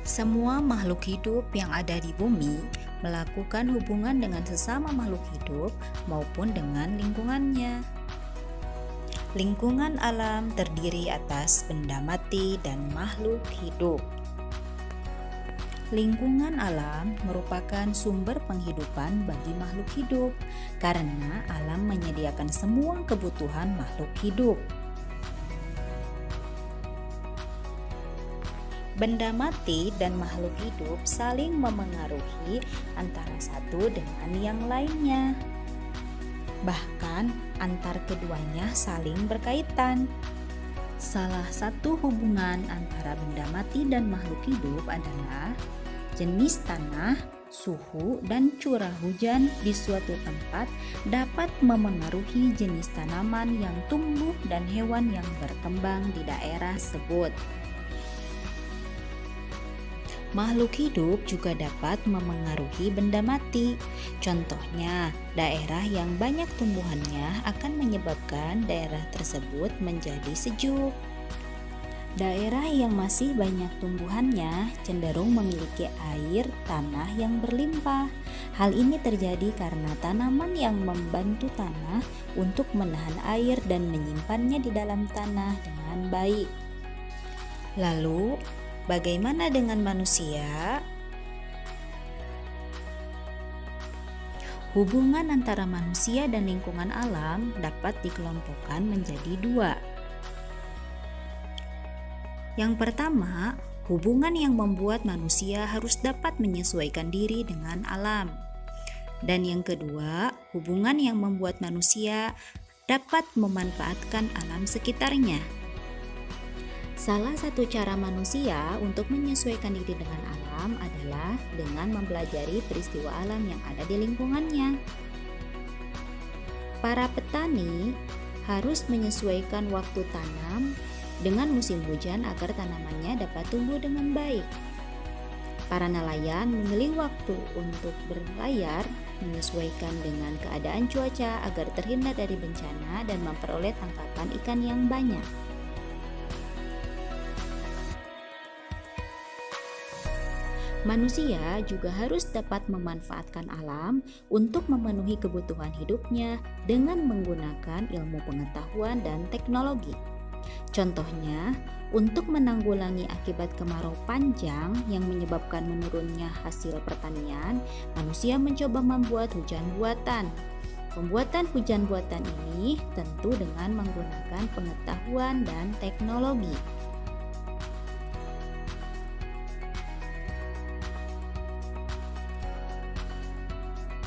Semua makhluk hidup yang ada di bumi melakukan hubungan dengan sesama makhluk hidup maupun dengan lingkungannya. Lingkungan alam terdiri atas benda mati dan makhluk hidup. Lingkungan alam merupakan sumber penghidupan bagi makhluk hidup karena alam menyediakan semua kebutuhan makhluk hidup. Benda mati dan makhluk hidup saling memengaruhi antara satu dengan yang lainnya. Bahkan antar keduanya saling berkaitan. Salah satu hubungan antara benda mati dan makhluk hidup adalah jenis tanah, suhu, dan curah hujan di suatu tempat dapat memengaruhi jenis tanaman yang tumbuh dan hewan yang berkembang di daerah tersebut. Makhluk hidup juga dapat memengaruhi benda mati. Contohnya, daerah yang banyak tumbuhannya akan menyebabkan daerah tersebut menjadi sejuk. Daerah yang masih banyak tumbuhannya cenderung memiliki air tanah yang berlimpah. Hal ini terjadi karena tanaman yang membantu tanah untuk menahan air dan menyimpannya di dalam tanah dengan baik. Lalu, bagaimana dengan manusia? Hubungan antara manusia dan lingkungan alam dapat dikelompokkan menjadi dua. Yang pertama, hubungan yang membuat manusia harus dapat menyesuaikan diri dengan alam. Dan yang kedua, hubungan yang membuat manusia dapat memanfaatkan alam sekitarnya. Salah satu cara manusia untuk menyesuaikan diri dengan alam adalah dengan mempelajari peristiwa alam yang ada di lingkungannya. Para petani harus menyesuaikan waktu tanam dengan musim hujan agar tanamannya dapat tumbuh dengan baik. Para nelayan memilih waktu untuk berlayar menyesuaikan dengan keadaan cuaca agar terhindar dari bencana dan memperoleh tangkapan ikan yang banyak. Manusia juga harus dapat memanfaatkan alam untuk memenuhi kebutuhan hidupnya dengan menggunakan ilmu pengetahuan dan teknologi. Contohnya, untuk menanggulangi akibat kemarau panjang yang menyebabkan menurunnya hasil pertanian, manusia mencoba membuat hujan buatan. Pembuatan hujan buatan ini tentu dengan menggunakan pengetahuan dan teknologi.